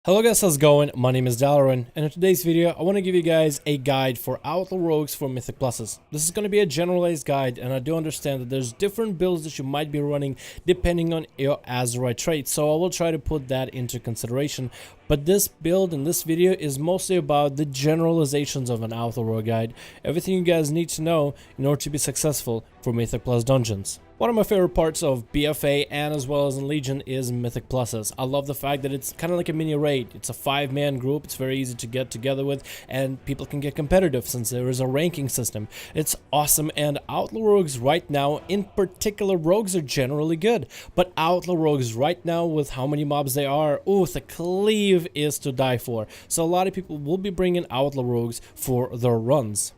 Hello guys, how's it going? My name is Dalaran, and in today's video I want to give you guys a guide for Outlaw Rogues for Mythic Pluses. This is going to be a generalized guide, and I do understand that there's different builds that you might be running depending on your Azurite trait, so I will try to put that into consideration. But this build in this video is mostly about the generalizations of an Outlaw Rogue guide, everything you guys need to know in order to be successful for Mythic Plus dungeons. One of my favorite parts of BFA and as well as in Legion is Mythic Pluses. I love the fact that it's kind of like a mini raid. It's a 5-man group, it's very easy to get together with, and people can get competitive since there is a ranking system. It's awesome, and Outlaw Rogues right now, in particular, Rogues are generally good, but Outlaw Rogues right now with how many mobs they are, ooh, the cleave is to die for. So a lot of people will be bringing Outlaw Rogues for their runs.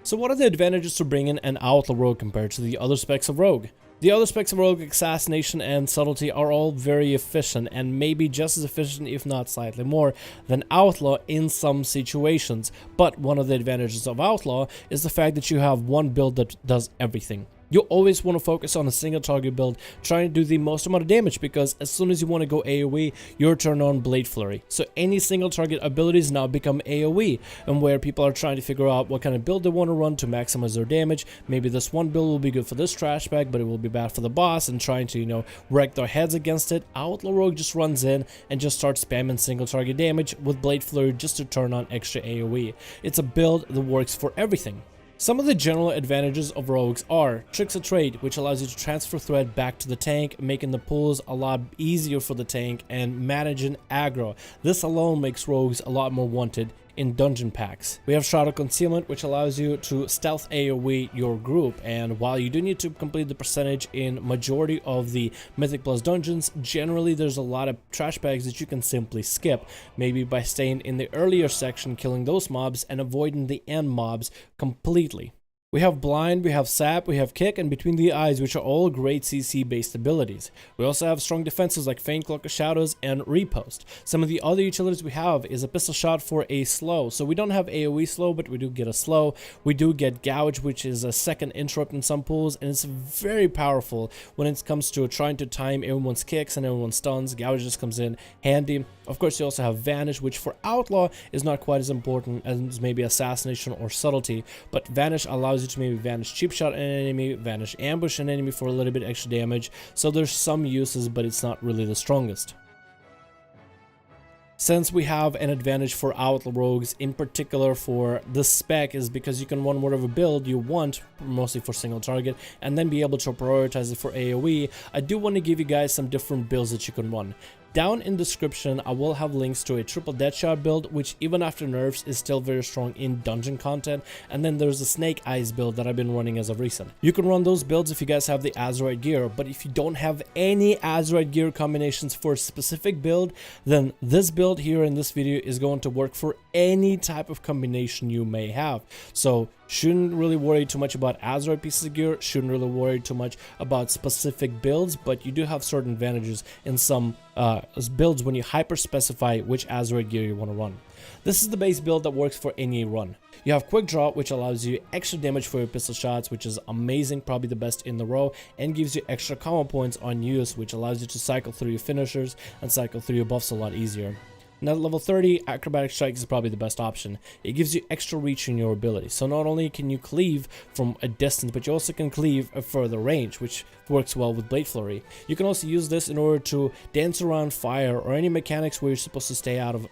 So what are the advantages to bringing an Outlaw Rogue compared to the other specs of Rogue? The other specs of Rogue, Assassination and Subtlety, are all very efficient and maybe just as efficient if not slightly more than Outlaw in some situations. But one of the advantages of Outlaw is the fact that you have one build that does everything. You always want to focus on a single target build, trying to do the most amount of damage, because as soon as you want to go AoE, you're turned on Blade Flurry. So any single target abilities now become AoE, and where people are trying to figure out what kind of build they want to run to maximize their damage. Maybe this one build will be good for this trash bag, but it will be bad for the boss, and trying to, wreck their heads against it. Outlaw Rogue just runs in and just starts spamming single target damage with Blade Flurry just to turn on extra AoE. It's a build that works for everything. Some of the general advantages of Rogues are Tricks of Trade, which allows you to transfer threat back to the tank, making the pulls a lot easier for the tank, and managing aggro. This alone makes Rogues a lot more wanted in dungeon packs. We have Shroud of Concealment, which allows you to stealth AoE your group, and while you do need to complete the percentage in majority of the Mythic Plus dungeons, generally there's a lot of trash bags that you can simply skip, maybe by staying in the earlier section killing those mobs and avoiding the end mobs completely. We have Blind, we have Sap, we have Kick, and Between the Eyes, which are all great CC based abilities. We also have strong defenses like Feint, Cloak of Shadows, and Repost. Some of the other utilities we have is a pistol shot for a slow. So we don't have AoE slow, but we do get a slow. We do get Gouge, which is a second interrupt in some pools, and it's very powerful when it comes to trying to time everyone's kicks and everyone's stuns. Gouge just comes in handy. Of course, you also have Vanish, which for Outlaw is not quite as important as maybe Assassination or Subtlety, but Vanish allows you to maybe Vanish cheap shot an enemy, Vanish ambush an enemy for a little bit extra damage. So there's some uses, but it's not really the strongest. Since we have an advantage for Outlaw Rogues, in particular for this spec, is because you can run whatever build you want, mostly for single target, and then be able to prioritize it for AoE. I do want to give you guys some different builds that you can run. Down in the description, I will have links to a triple Deadshot build, which even after nerfs is still very strong in dungeon content, and then there's a Snake Eyes build that I've been running as of recent. You can run those builds if you guys have the Azurite gear, but if you don't have any Azurite gear combinations for a specific build, then this build here in this video is going to work for any type of combination you may have. So shouldn't really worry too much about Azurite pieces of gear, shouldn't really worry too much about specific builds, but you do have certain advantages in some builds when you hyper specify which Azurite gear you want to run. This is the base build that works for any run. You have Quick Draw, which allows you extra damage for your pistol shots, which is amazing, probably the best in the row, and gives you extra combo points on use, which allows you to cycle through your finishers and cycle through your buffs a lot easier. Now at level 30, Acrobatic Strike is probably the best option. It gives you extra reach in your ability. So not only can you cleave from a distance, but you also can cleave a further range, which works well with Blade Flurry. You can also use this in order to dance around fire or any mechanics where you're supposed to stay out of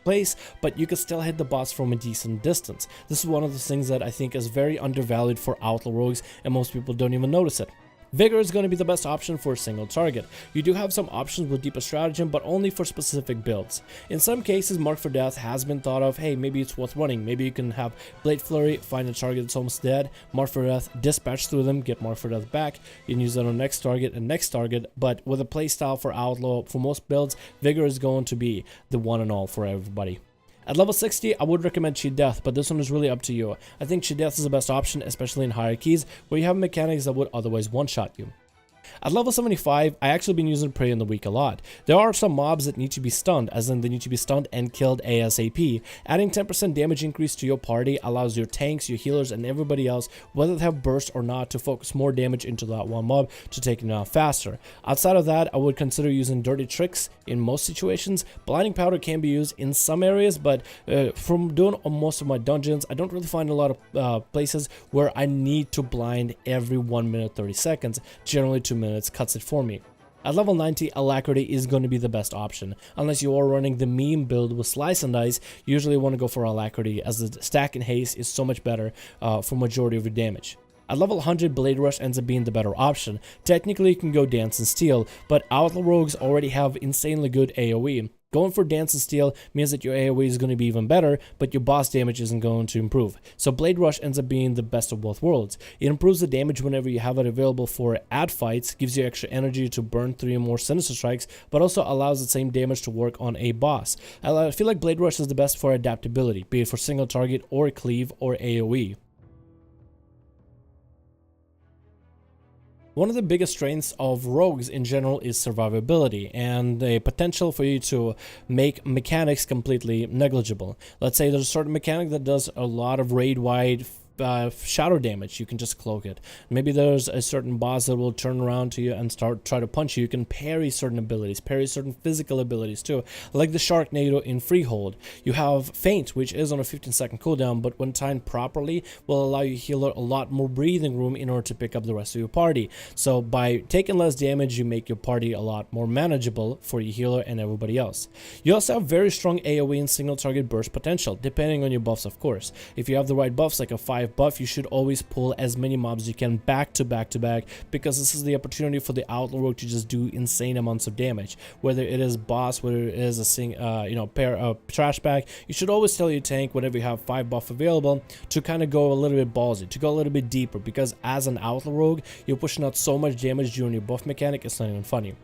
place, but you can still hit the boss from a decent distance. This is one of the things that I think is very undervalued for Outlaw Rogues, and most people don't even notice it. Vigor is going to be the best option for a single target. You do have some options with Deeper Stratagem, but only for specific builds. In some cases, Mark for Death has been thought of, hey, maybe it's worth running. Maybe you can have Blade Flurry, find a target that's almost dead, Mark for Death, dispatch through them, get Mark for Death back. You can use that on next target and next target, but with a playstyle for Outlaw, for most builds, Vigor is going to be the one and all for everybody. At level 60, I would recommend Cheat Death, but this one is really up to you. I think Cheat Death is the best option, especially in hierarchies, where you have mechanics that would otherwise one-shot you. At level 75, I actually been using Prey in the Weak a lot. There are some mobs that need to be stunned, as in they need to be stunned and killed ASAP. Adding 10% damage increase to your party allows your tanks, your healers, and everybody else, whether they have burst or not, to focus more damage into that one mob to take it out faster. Outside of that, I would consider using Dirty Tricks in most situations. Blinding Powder can be used in some areas, but from doing most of my dungeons, I don't really find a lot of places where I need to blind every 1 minute 30 seconds. Generally 2 minutes cuts it for me. At level 90, Alacrity is going to be the best option. Unless you are running the meme build with Slice and Dice, you usually want to go for Alacrity, as the stack and haste is so much better for majority of your damage. At level 100, Blade Rush ends up being the better option. Technically, you can go Dance and Steal, but Outlaw Rogues already have insanely good AoE. Going for Dance and Steal means that your AoE is going to be even better, but your boss damage isn't going to improve. So Blade Rush ends up being the best of both worlds. It improves the damage whenever you have it available for ad fights, gives you extra energy to burn 3 or more Sinister Strikes, but also allows the same damage to work on a boss. I feel like Blade Rush is the best for adaptability, be it for single target or cleave or AoE. One of the biggest strengths of rogues in general is survivability and the potential for you to make mechanics completely negligible. Let's say there's a certain mechanic that does a lot of raid-wide shadow damage. You can just cloak it. Maybe there's a certain boss that will turn around to you and try to punch you. You can parry certain abilities, parry certain physical abilities too, like the Sharknado in Freehold. You have Feint, which is on a 15-second cooldown, but when timed properly will allow your healer a lot more breathing room in order to pick up the rest of your party. So by taking less damage, you make your party a lot more manageable for your healer and everybody else. You also have very strong AoE and single target burst potential, depending on your buffs, of course. If you have the right buffs, like a 5 buff, you should always pull as many mobs as you can back to back, because this is the opportunity for the Outlaw Rogue to just do insane amounts of damage. Whether it is boss, whether it is a trash bag, you should always tell your tank whenever you have 5 buff available to kind of go a little bit ballsy, to go a little bit deeper, because as an Outlaw Rogue, you're pushing out so much damage during your buff mechanic, it's not even funny.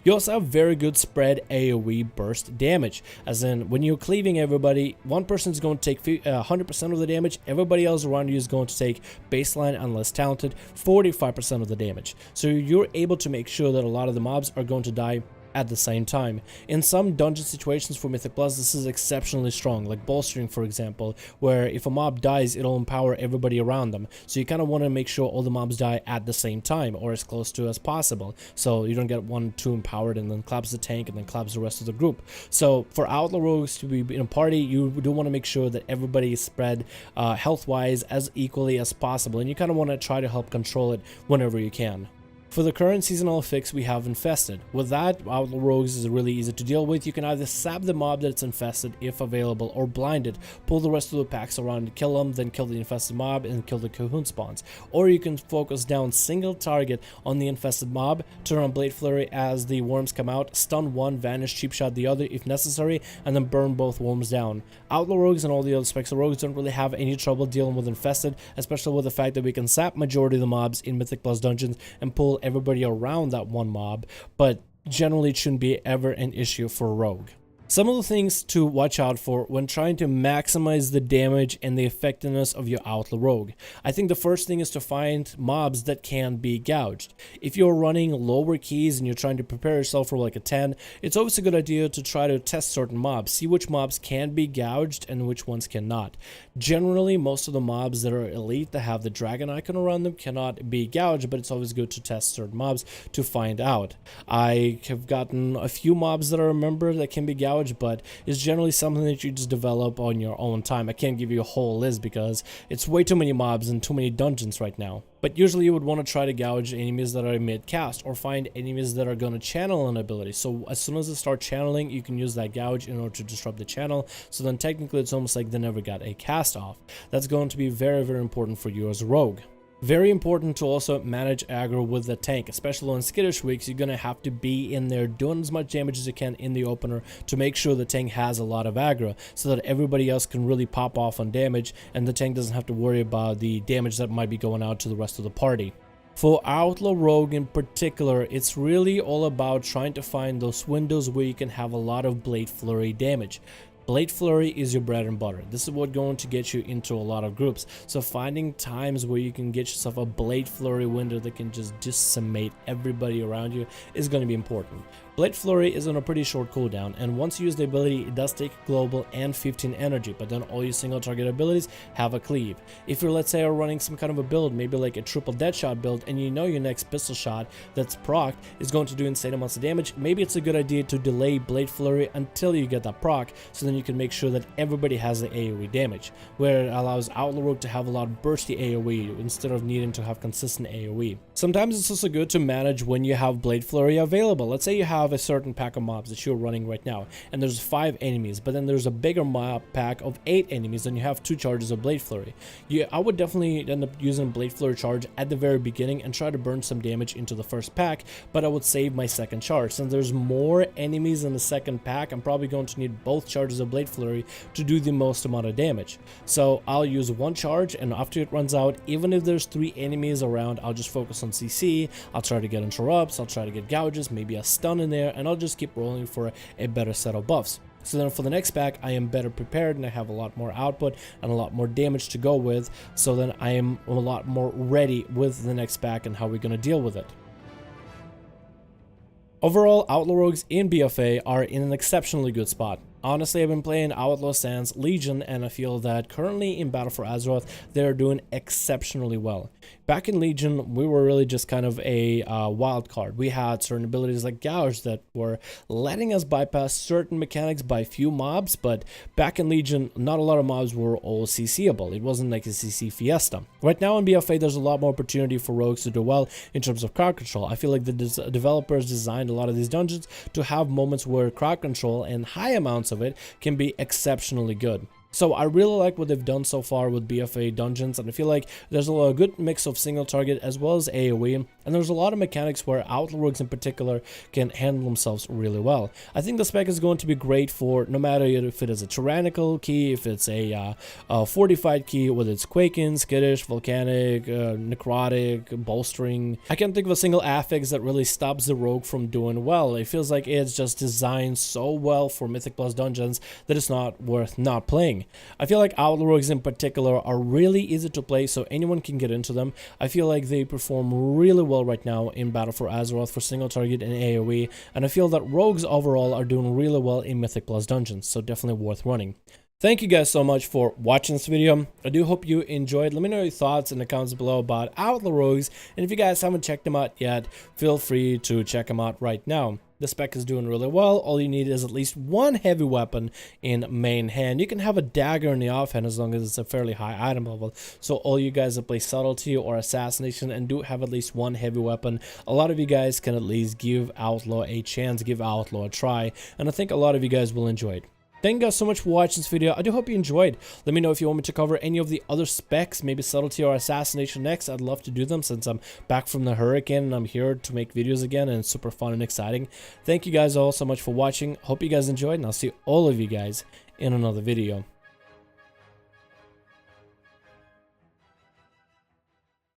You also have very good spread AoE burst damage, as in when you're cleaving everybody, one person is going to take 100% of the damage, everybody else around you is going to take baseline, unless talented, 45% of the damage. So you're able to make sure that a lot of the mobs are going to die at the same time. In some dungeon situations for Mythic Plus, this is exceptionally strong, like bolstering for example, where if a mob dies, it'll empower everybody around them. So you kind of want to make sure all the mobs die at the same time, or as close to as possible, so you don't get one too empowered and then claps the tank and then claps the rest of the group. So for Outlaw Rogues to be in a party, you do want to make sure that everybody is spread health wise as equally as possible, and you kind of want to try to help control it whenever you can. For the current seasonal fix, we have Infested. With that, Outlaw Rogues is really easy to deal with. You can either sap the mob that's infested if available, or blind it, pull the rest of the packs around and kill them, then kill the infested mob and kill the Cahoon spawns. Or you can focus down single target on the infested mob, turn on Blade Flurry as the worms come out, stun one, Vanish, cheap shot the other if necessary, and then burn both worms down. Outlaw Rogues and all the other specs of rogues don't really have any trouble dealing with Infested, especially with the fact that we can sap majority of the mobs in Mythic Plus dungeons and pull everybody around that one mob, but generally it shouldn't be ever an issue for a rogue. Some of the things to watch out for when trying to maximize the damage and the effectiveness of your Outlaw Rogue. I think the first thing is to find mobs that can be gouged. If you're running lower keys and you're trying to prepare yourself for like a 10, it's always a good idea to try to test certain mobs, see which mobs can be gouged and which ones cannot. Generally, most of the mobs that are elite that have the dragon icon around them cannot be gouged, but it's always good to test certain mobs to find out. I have gotten a few mobs that I remember that can be gouged, but it's generally something that you just develop on your own time. I can't give you a whole list because it's way too many mobs and too many dungeons right now. But usually you would want to try to gouge enemies that are mid-cast, or find enemies that are going to channel an ability. So as soon as they start channeling, you can use that gouge in order to disrupt the channel. So then technically it's almost like they never got a cast off. That's going to be very, very important for you as a rogue. Very important to also manage aggro with the tank, especially on skittish weeks. You're going to have to be in there doing as much damage as you can in the opener to make sure the tank has a lot of aggro, so that everybody else can really pop off on damage and the tank doesn't have to worry about the damage that might be going out to the rest of the party. For Outlaw Rogue in particular, it's really all about trying to find those windows where you can have a lot of Blade Flurry damage. Blade Flurry is your bread and butter. This is what's going to get you into a lot of groups. So finding times where you can get yourself a Blade Flurry window that can just decimate everybody around you is going to be important. Blade Flurry is on a pretty short cooldown, and once you use the ability, it does take global and 15 energy, but then all your single target abilities have a cleave. If you're, let's say, are running some kind of a build, maybe like a triple dead shot build, and you know your next pistol shot that's proc is going to do insane amounts of damage, maybe it's a good idea to delay Blade Flurry until you get that proc, so then you can make sure that everybody has the AoE damage, where it allows Outlaw Rogue to have a lot of bursty AoE instead of needing to have consistent AoE. Sometimes it's also good to manage when you have Blade Flurry available. Let's say you have a certain pack of mobs that you're running right now, and there's 5 enemies, but then there's a bigger mob pack of 8 enemies, and you have 2 charges of Blade Flurry. I would definitely end up using Blade Flurry charge at the very beginning and try to burn some damage into the first pack, but I would save my second charge. Since there's more enemies in the second pack, I'm probably going to need both charges of Blade Flurry to do the most amount of damage. So I'll use 1 charge, and after it runs out, even if there's 3 enemies around, I'll just focus on CC, I'll try to get interrupts, I'll try to get gouges, maybe a stun in there, and I'll just keep rolling for a better set of buffs. So then for the next pack, I am better prepared and I have a lot more output and a lot more damage to go with. So then I am a lot more ready with the next pack and how we're going to deal with it. Overall, Outlaw Rogues in BFA are in an exceptionally good spot. Honestly, I've been playing Outlaw sans Legion, and I feel that currently in Battle for Azeroth, they're doing exceptionally well. Back in Legion, we were really just kind of a wild card. We had certain abilities like Gouge that were letting us bypass certain mechanics by few mobs, but back in Legion, not a lot of mobs were all CCable. It wasn't like a CC fiesta. Right now in BFA, there's a lot more opportunity for rogues to do well in terms of crowd control. I feel like the developers designed a lot of these dungeons to have moments where crowd control and high amounts of it can be exceptionally good. So I really like what they've done so far with BFA dungeons, and I feel like there's a good mix of single target as well as AoE, and there's a lot of mechanics where Outlaw Rogues in particular can handle themselves really well. I think the spec is going to be great for no matter if it is a tyrannical key, if it's a fortified key, whether it's Quaking, Skittish, Volcanic, Necrotic, Bolstering. I can't think of a single affix that really stops the rogue from doing well. It feels like it's just designed so well for Mythic Plus dungeons that it's not worth not playing. I feel like Outlaw Rogues in particular are really easy to play, so anyone can get into them. I feel like they perform really well right now in Battle for Azeroth for single target and AoE, and I feel that Rogues overall are doing really well in Mythic Plus dungeons, so definitely worth running. Thank you guys so much for watching this video. I do hope you enjoyed. Let me know your thoughts in the comments below about Outlaw Rogues, and if you guys haven't checked them out yet, feel free to check them out right now. The spec is doing really well. All you need is at least 1 heavy weapon in main hand. You can have a dagger in the offhand as long as it's a fairly high item level. So all you guys that play Subtlety or Assassination and do have at least 1 heavy weapon, a lot of you guys can at least give Outlaw a chance, give Outlaw a try, and I think a lot of you guys will enjoy it. Thank you guys so much for watching this video. I do hope you enjoyed. Let me know if you want me to cover any of the other specs, maybe Subtlety or Assassination next. I'd love to do them since I'm back from the hurricane and I'm here to make videos again, and it's super fun and exciting. Thank you guys all so much for watching. Hope you guys enjoyed, and I'll see all of you guys in another video.